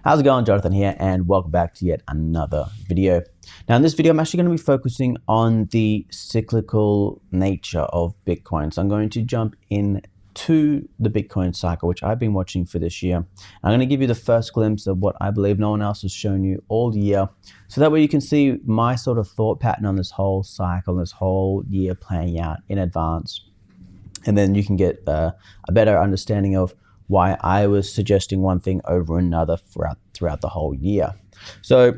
How's it going? Jonathan here, and welcome back to yet another video. Now in this video, I'm actually going to be focusing on the cyclical nature of Bitcoin. So I'm going to jump into the Bitcoin cycle, which I've been watching for this year. I'm going to give you the first glimpse of what I believe no one else has shown you all year. So that way you can see my sort of thought pattern on this whole cycle, this whole year playing out in advance. And then you can get a better understanding of why I was suggesting one thing over another throughout the whole year. So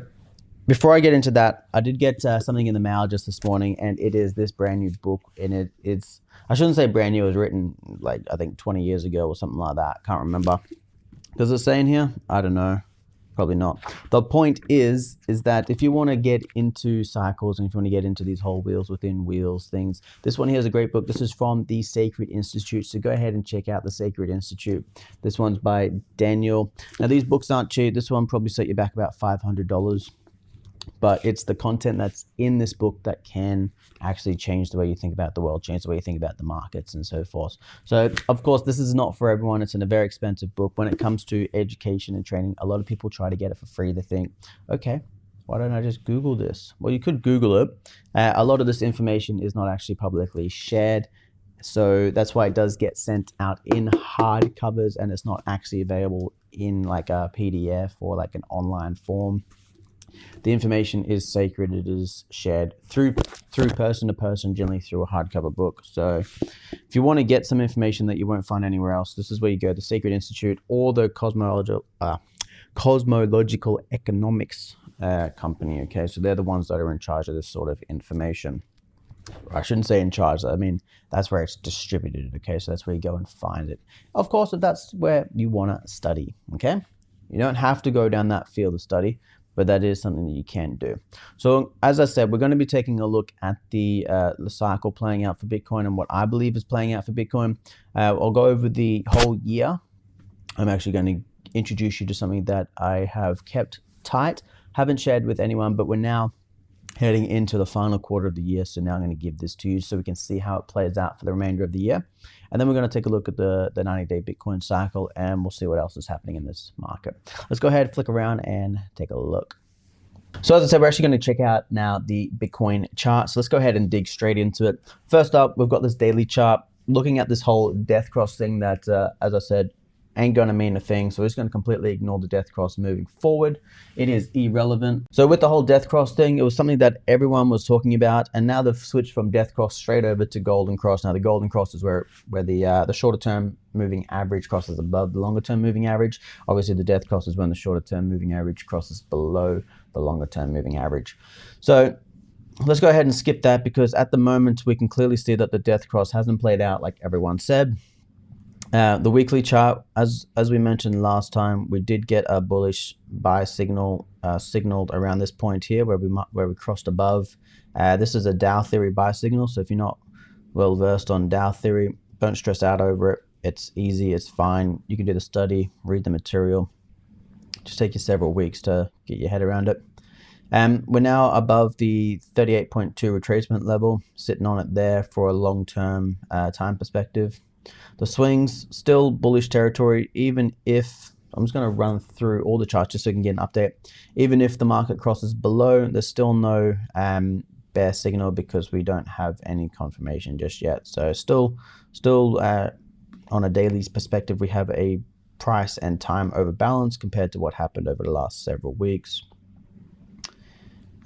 before I get into that, I did get something in the mail just this morning, and it is this brand new book. And it's, I shouldn't say brand new, it was written like I think 20 years ago or something like that. Can't remember. Does it say in here? I don't know. Probably not. The point is that if you want to get into cycles and if you want to get into these whole wheels within wheels things, this one here is a great book. This is from the Sacred Institute. So go ahead and check out the Sacred Institute. This one's by Daniel. Now these books aren't cheap. This one probably set you back about $500. But it's the content that's in this book that can actually change the way you think about the world, change the way you think about the markets and so forth. So, of course, this is not for everyone. It's in a very expensive book. When it comes to education and training, a lot of people try to get it for free. They think, okay, why don't I just Google this? Well, you could Google it. A lot of this information is not actually publicly shared. So that's why it does get sent out in hard covers, and it's not actually available in like a PDF or like an online form. The information is sacred. It is shared through person to person, generally through a hardcover book. So if you want to get some information that you won't find anywhere else, this is where you go, the Sacred Institute or the Cosmological Economics company. Okay, so they're the ones that are in charge of this sort of information. I shouldn't say in charge. I mean, that's where it's distributed. Okay, so that's where you go and find it. Of course, if that's where you want to study. Okay, you don't have to go down that field of study, but that is something that you can do. So as I said, we're going to be taking a look at the cycle playing out for Bitcoin and what I believe is playing out for Bitcoin. I'll go over the whole year. I'm actually going to introduce you to something that I have kept tight, haven't shared with anyone, but we're now heading into the final quarter of the year. So now I'm going to give this to you so we can see how it plays out for the remainder of the year. And then we're going to take a look at the 90-day Bitcoin cycle, and we'll see what else is happening in this market. Let's go ahead, flick around and take a look. So as I said, we're actually going to check out now the Bitcoin chart. So let's go ahead and dig straight into it. First up, we've got this daily chart looking at this whole death cross thing that, as I said, ain't going to mean a thing. So we're just going to completely ignore the death cross moving forward. It is irrelevant. So with the whole death cross thing, it was something that everyone was talking about, and now they've switched from death cross straight over to golden cross. Now the golden cross is where the shorter term moving average crosses above the longer term moving average. Obviously the death cross is when the shorter term moving average crosses below the longer term moving average. So let's go ahead and skip that, because at the moment we can clearly see that the death cross hasn't played out like everyone said. The weekly chart, as we mentioned last time, we did get a bullish buy signal signaled around this point here where we crossed above. This is a Dow theory buy signal, so if you're not well versed on Dow theory, don't stress out over it. It's easy, it's fine. You can do the study, read the material. Just take you several weeks to get your head around it. We're now above the 38.2 retracement level, sitting on it there for a long-term time perspective. The swings, still bullish territory, even if, I'm just going to run through all the charts just so you can get an update. Even if the market crosses below, there's still no bear signal because we don't have any confirmation just yet. So still on a daily perspective, we have a price and time over balance compared to what happened over the last several weeks.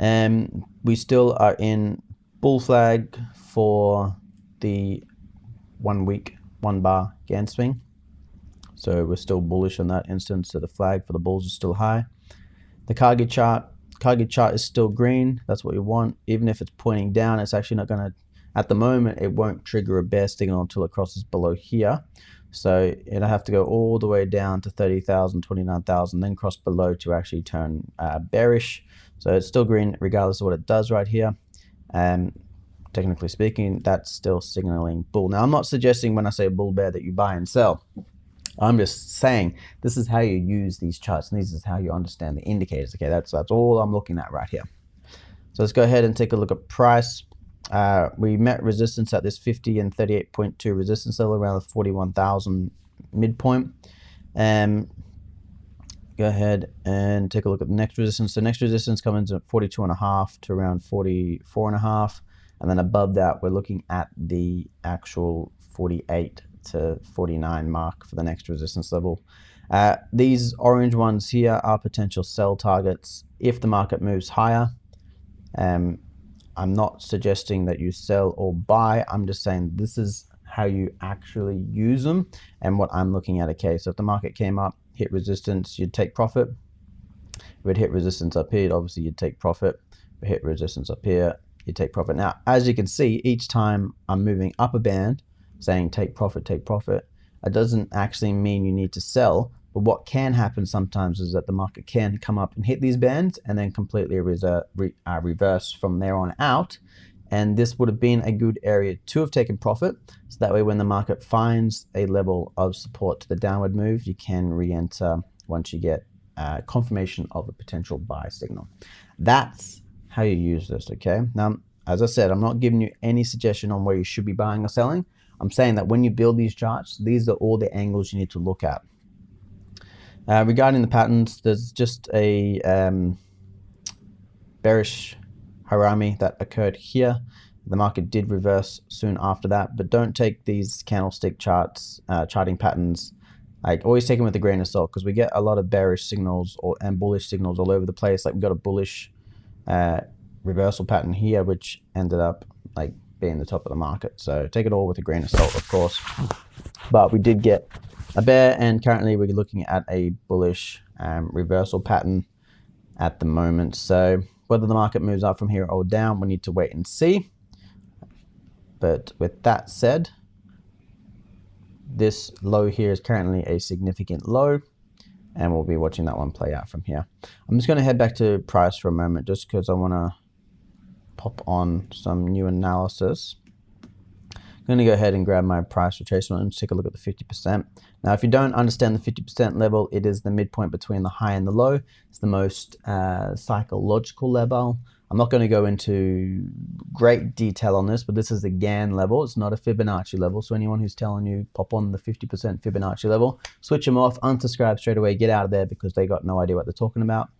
We still are in bull flag for the 1 week, 1 bar Gann swing. So we're still bullish on that instance. So the flag for the bulls is still high. The Kage chart is still green. That's what you want. Even if it's pointing down, it's actually not going to, at the moment, it won't trigger a bear signal until it crosses below here. So it'll have to go all the way down to 30,000, 29,000, then cross below to actually turn bearish. So it's still green regardless of what it does right here. Technically speaking, that's still signaling bull. Now, I'm not suggesting when I say bull bear that you buy and sell. I'm just saying this is how you use these charts, and this is how you understand the indicators. Okay, that's all I'm looking at right here. So let's go ahead and take a look at price. We met resistance at this 50 and 38.2 resistance level around the 41,000 midpoint. go ahead and take a look at the next resistance. The next resistance comes in at 42.5 to around 44.5, and then above that we're looking at the actual 48 to 49 mark for the next resistance level. These orange ones here are potential sell targets if the market moves higher. I'm not suggesting that you sell or buy. I'm just saying this is how you actually use them and what I'm looking at. Okay, so if the market came up, hit resistance, you'd take profit. If it hit resistance up here, obviously you'd take profit. If it hit resistance up here, you take profit. Now, as you can see, each time I'm moving up a band, saying take profit, it doesn't actually mean you need to sell. But what can happen sometimes is that the market can come up and hit these bands and then completely reverse from there on out. And this would have been a good area to have taken profit. So that way when the market finds a level of support to the downward move, you can re-enter once you get confirmation of a potential buy signal. That's how you use this, okay? Now, as I said, I'm not giving you any suggestion on where you should be buying or selling. I'm saying that when you build these charts, these are all the angles you need to look at. Regarding the patterns, there's just a bearish harami that occurred here. The market did reverse soon after that, but don't take these candlestick charts, charting patterns, like always take them with a grain of salt, because we get a lot of bearish signals and bullish signals all over the place. Like we got a bullish reversal pattern here, which ended up like being the top of the market. So take it all with a grain of salt, of course. But we did get a bear, and currently we're looking at a bullish reversal pattern at the moment. So whether the market moves up from here or down, we need to wait and see. But with that said, this low here is currently a significant low, and we'll be watching that one play out from here. I'm just going to head back to price for a moment, just because I want to pop on some new analysis. I'm going to go ahead and grab my price retracement and take a look at the 50%. Now, if you don't understand the 50% level, it is the midpoint between the high and the low. It's the most psychological level. I'm not going to go into great detail on this, but this is the Gann level. It's not a Fibonacci level. So anyone who's telling you pop on the 50% Fibonacci level, switch them off, unsubscribe straight away, get out of there, because they got no idea what they're talking about.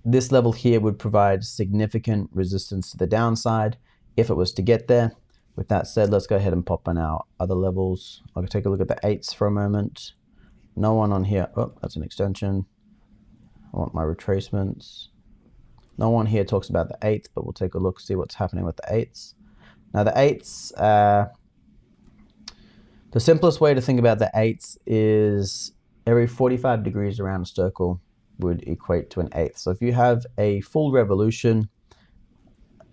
This level here would provide significant resistance to the downside if it was to get there. With that said, let's go ahead and pop on our other levels. I'll take a look at the 8s for a moment. No one on here. Oh, that's an extension. I want my retracements. No one here talks about the 8s, but we'll take a look, see what's happening with the 8s. Now the 8s, the simplest way to think about the 8s is every 45 degrees around a circle would equate to an 8th. So if you have a full revolution,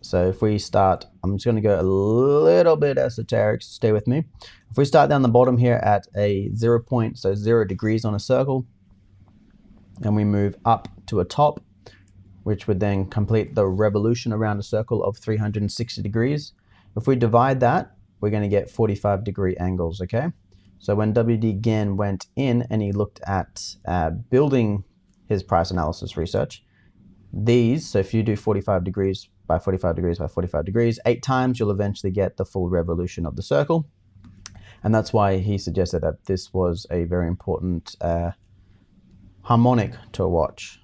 so if we start, I'm just going to go a little bit esoteric, so stay with me. If we start down the bottom here at a 0 point, so 0 degrees on a circle, and we move up to a top, which would then complete the revolution around a circle of 360 degrees. If we divide that, we're going to get 45-degree angles, okay? So when WD Gann went in and he looked at building his price analysis research, these, so if you do 45 degrees by 45 degrees by 45 degrees, 8 times, you'll eventually get the full revolution of the circle. And that's why he suggested that this was a very important harmonic to watch,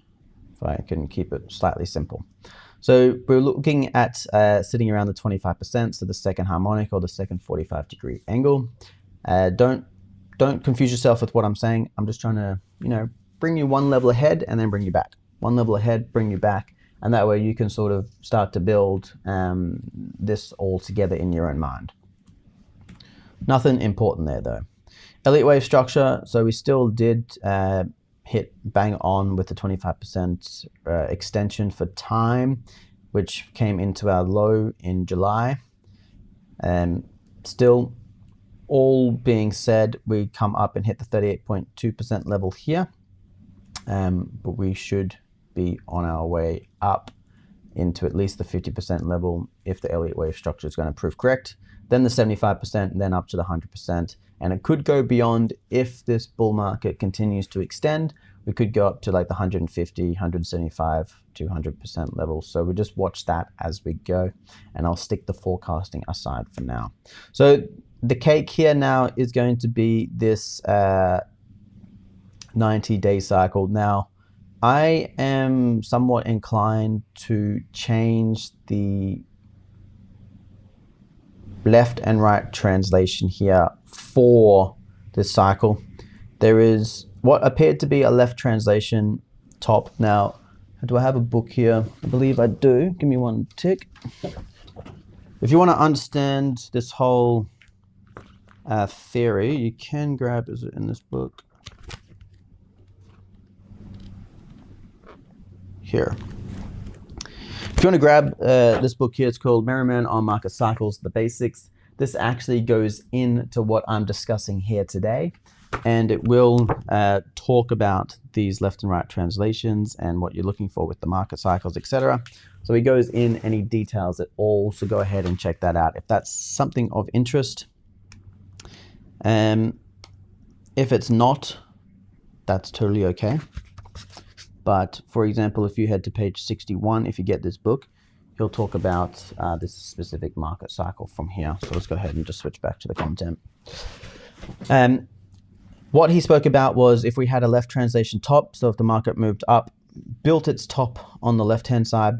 if I can keep it slightly simple. So we're looking at sitting around the 25%, so the second harmonic or the second 45-degree angle. Don't confuse yourself with what I'm saying. I'm just trying to, bring you one level ahead and then bring you back. One level ahead, bring you back. And that way you can sort of start to build this all together in your own mind. Nothing important there though. Elliott wave structure, so we still did hit bang on with the 25% extension for time, which came into our low in July. And still, all being said, we come up and hit the 38.2% level here. But we should be on our way up into at least the 50% level if the Elliott wave structure is going to prove correct, then the 75%, then up to the 100%. And it could go beyond if this bull market continues to extend. We could go up to like the 150, 175, 200% levels. So we just watch that as we go, and I'll stick the forecasting aside for now. So the cake here now is going to be this 90-day cycle. Now, I am somewhat inclined to change the left and right translation here for this cycle. There is what appeared to be a left translation top. Now, do I have a book here? I believe I do. Give me one tick. If you want to understand this whole theory, you can grab, is it in this book? Here. If you want to grab this book here, it's called Merriman on Market Cycles, The Basics. This actually goes into what I'm discussing here today, and it will talk about these left and right translations and what you're looking for with the market cycles, etc. So he goes in any details at all, so go ahead and check that out if that's something of interest. If it's not, that's totally okay. But for example, if you head to page 61, if you get this book, he'll talk about this specific market cycle from here. So let's go ahead and just switch back to the content. What he spoke about was if we had a left translation top, so if the market moved up, built its top on the left-hand side,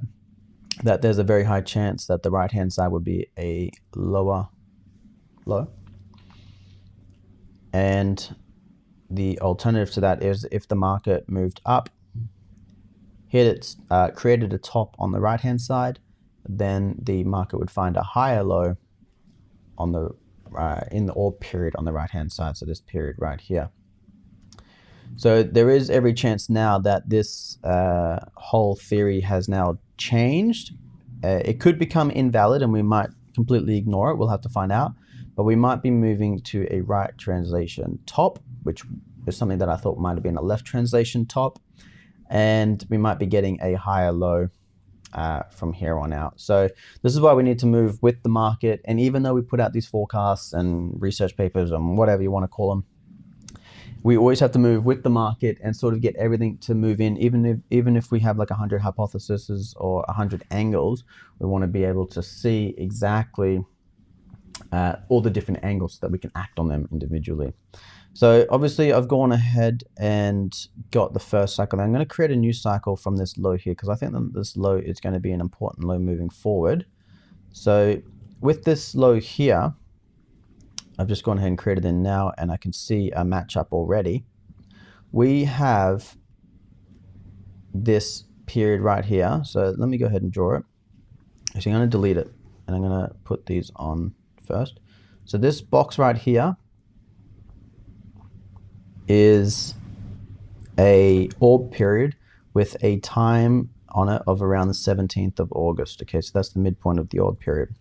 that there's a very high chance that the right-hand side would be a lower low. And the alternative to that is if the market moved up, hit its created a top on the right-hand side, then the market would find a higher low on the in the orb period on the right-hand side, so this period right here. So there is every chance now that this whole theory has now changed. It could become invalid and we might completely ignore it. We'll have to find out. But we might be moving to a right translation top, which is something that I thought might have been a left translation top. And we might be getting a higher low from here on out. So this is why we need to move with the market. And even though we put out these forecasts and research papers and whatever you want to call them, we always have to move with the market and sort of get everything to move in. Even if we have like 100 hypotheses or 100 angles, we want to be able to see exactly all the different angles so that we can act on them individually. So obviously I've gone ahead and got the first cycle. I'm going to create a new cycle from this low here because I think that this low is going to be an important low moving forward. So with this low here, I've just gone ahead and created it now and I can see a matchup already. We have this period right here. So let me go ahead and draw it. Actually, I'm going to delete it and I'm going to put these on first. So this box right here is a orb period with a time on it of around the 17th of August. Okay, so that's the midpoint of the orb period.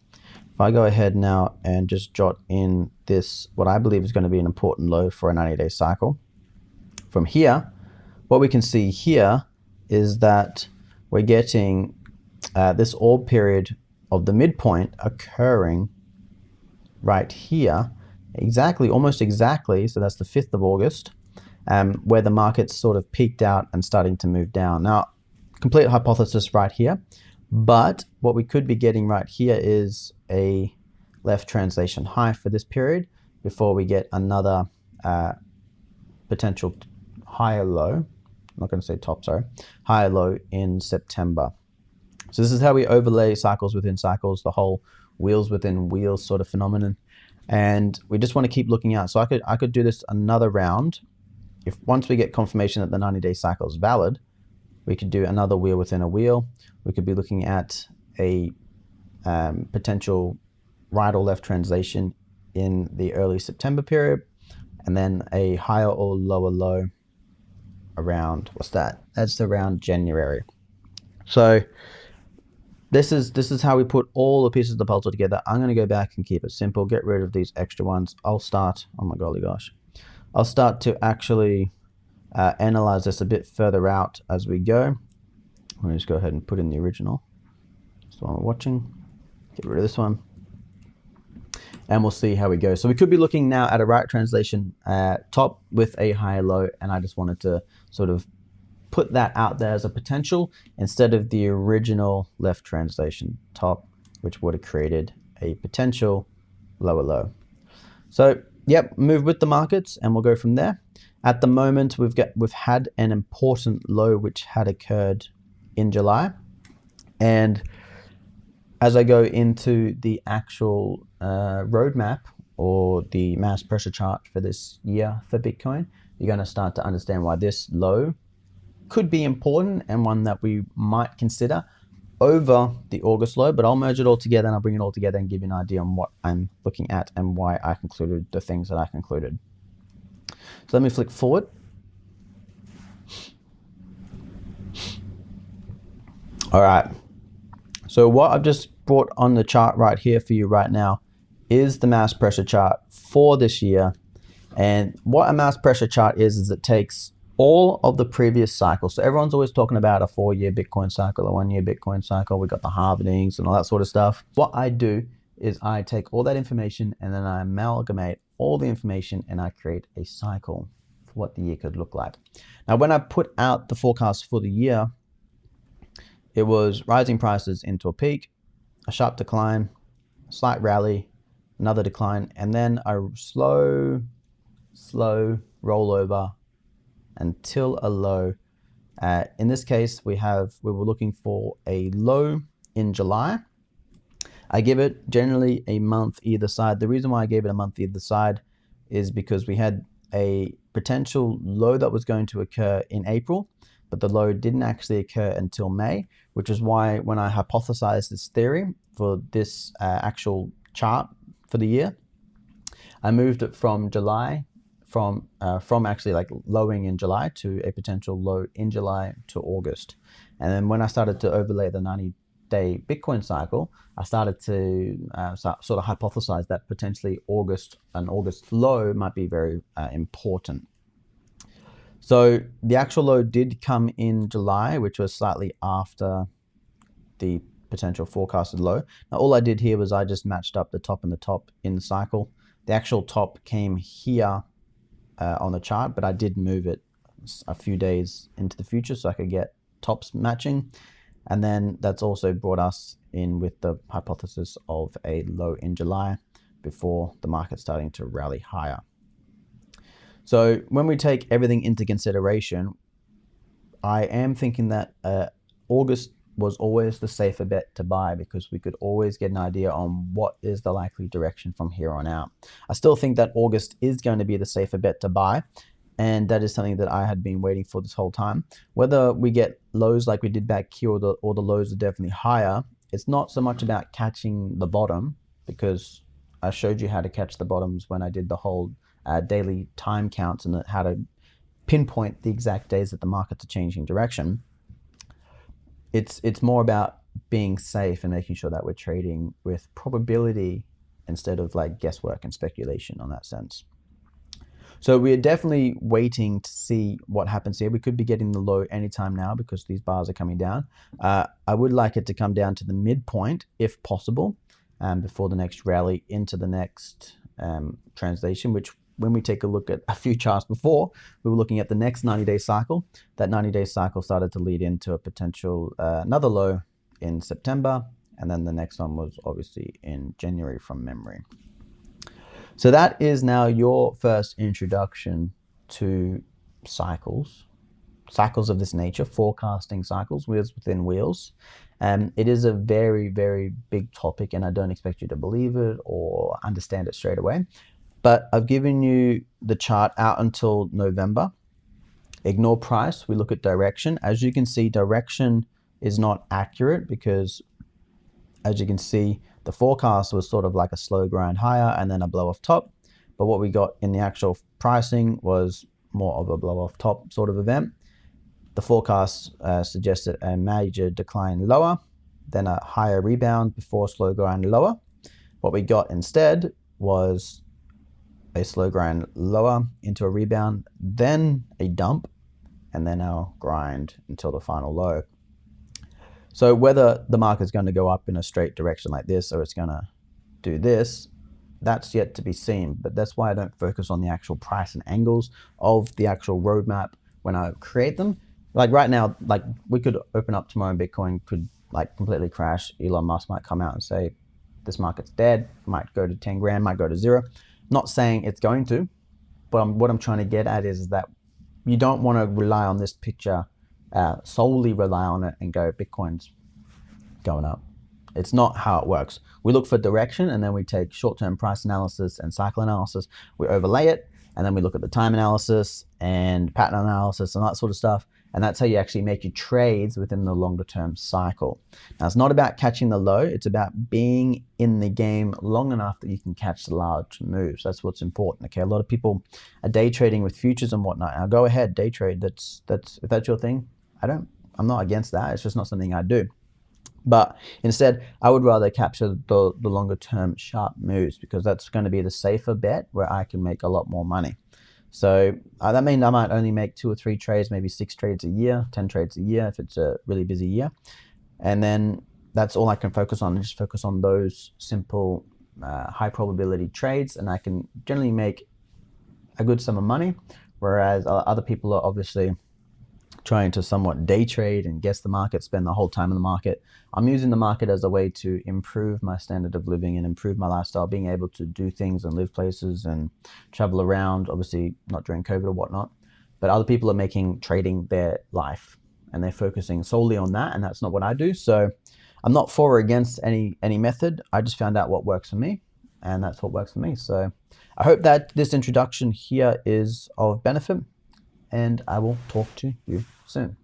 If I go ahead now and just jot in this, what I believe is going to be an important low for a 90-day cycle. From here, what we can see here is that we're getting this orb period of the midpoint occurring right here, exactly, almost exactly, so that's the 5th of August, where the market's sort of peaked out and starting to move down. Now, complete hypothesis right here, but what we could be getting right here is a left translation high for this period before we get another potential higher low. I'm not going to say top, sorry, higher low in September. So this is how we overlay cycles within cycles, the whole wheels within wheels sort of phenomenon. And we just want to keep looking out. So I could do this another round. If once we get confirmation that the 90-day cycle is valid, we could do another wheel within a wheel. We could be looking at a potential right or left translation in the early September period, and then a higher or lower low around, what's that? That's around January. So this is how we put all the pieces of the puzzle together. I'm going to go back and keep it simple, get rid of these extra ones. I'll start, oh my golly gosh. I'll start to actually analyze this a bit further out as we go. I'm going to just go ahead and put in the original. That's the one we're watching. Get rid of this one. And we'll see how we go. So we could be looking now at a right translation top with a higher low. And I just wanted to sort of put that out there as a potential instead of the original left translation top, which would have created a potential lower low. So, yep, move with the markets and we'll go from there. At the moment, we've had an important low which had occurred in July, and as I go into the actual roadmap or the mass pressure chart for this year for Bitcoin, you're going to start to understand why this low could be important and one that we might consider over the August low. But I'll merge it all together and I'll bring it all together and give you an idea on what I'm looking at and why I concluded the things that I concluded. So let me flick forward. All right. So what I've just brought on the chart right here for you right now is the mass pressure chart for this year. And what a mass pressure chart is it takes all of the previous cycles. So everyone's always talking about a 4-year Bitcoin cycle, a 1-year Bitcoin cycle. We got the halvings and all that sort of stuff. What I do is I take all that information and then I amalgamate all the information and I create a cycle for what the year could look like. Now, when I put out the forecast for the year, it was rising prices into a peak, a sharp decline, a slight rally, another decline, and then a slow rollover until a low. In this case, we were looking for a low in July. I give it generally a month either side. The reason why I gave it a month either side is because we had a potential low that was going to occur in April, but the low didn't actually occur until May, which is why when I hypothesized this theory for this actual chart for the year, I moved it from July, from actually like lowing in July to a potential low in July to August. And then when I started to overlay the 90-day Bitcoin cycle, I started to sort of hypothesize that potentially an August low might be very important. So the actual low did come in July, which was slightly after the potential forecasted low. Now, all I did here was I just matched up the top and the top in the cycle. The actual top came here on the chart, but I did move it a few days into the future so I could get tops matching. And then that's also brought us in with the hypothesis of a low in July before the market starting to rally higher. So when we take everything into consideration, I am thinking that August was always the safer bet to buy because we could always get an idea on what is the likely direction from here on out. I still think that August is going to be the safer bet to buy, and that is something that I had been waiting for this whole time. Whether we get lows like we did back here or the lows are definitely higher, it's not so much about catching the bottom, because I showed you how to catch the bottoms when I did the whole daily time counts and how to pinpoint the exact days that the markets are changing direction. It's more about being safe and making sure that we're trading with probability instead of like guesswork and speculation on that sense. So we're definitely waiting to see what happens here. We could be getting the low anytime now because these bars are coming down. I would like it to come down to the midpoint if possible before the next rally into the next translation, which when we take a look at a few charts before, we were looking at the next 90-day cycle. That 90-day cycle started to lead into a potential another low in September, and then the next one was obviously in January from memory. So that is now your first introduction to cycles of this nature, forecasting cycles, wheels within wheels. It is a very, very big topic, and I don't expect you to believe it or understand it straight away. But I've given you the chart out until November. Ignore price. We look at direction. As you can see, direction is not accurate because, as you can see, the forecast was sort of like a slow grind higher and then a blow off top. But what we got in the actual pricing was more of a blow off top sort of event. The forecast suggested a major decline lower, then a higher rebound before slow grind lower. What we got instead was a slow grind lower into a rebound, then a dump, and then our grind until the final low. So whether the market's going to go up in a straight direction like this or it's going to do this, that's yet to be seen. But that's why I don't focus on the actual price and angles of the actual roadmap when I create them. Like right now, like we could open up tomorrow and Bitcoin could like completely crash. Elon Musk might come out and say this market's dead, might go to 10 grand, might go to zero. Not saying it's going to, But what I'm trying to get at is that you don't want to rely on this picture, solely rely on it and go, Bitcoin's going up. It's not how it works. We look for direction, and then we take short-term price analysis and cycle analysis. We overlay it, and then we look at the time analysis and pattern analysis and that sort of stuff. And that's how you actually make your trades within the longer term cycle. Now, it's not about catching the low. It's about being in the game long enough that you can catch the large moves. That's what's important. Okay. A lot of people are day trading with futures and whatnot. Now go ahead, day trade. If that's your thing, I'm not against that. It's just not something I do. But instead, I would rather capture the longer term sharp moves, because that's going to be the safer bet where I can make a lot more money. So that means I might only make 2 or 3 trades, maybe 6 trades a year, 10 trades a year if it's a really busy year. And then that's all I can focus on. I just focus on those simple, high probability trades, and I can generally make a good sum of money. Whereas other people are obviously trying to somewhat day trade and guess the market, spend the whole time in the market. I'm using the market as a way to improve my standard of living and improve my lifestyle, being able to do things and live places and travel around, obviously not during COVID or whatnot. But other people are making trading their life, and they're focusing solely on that, and that's not what I do. So I'm not for or against any method. I just found out what works for me, and that's what works for me. So I hope that this introduction here is of benefit, and I will talk to you soon.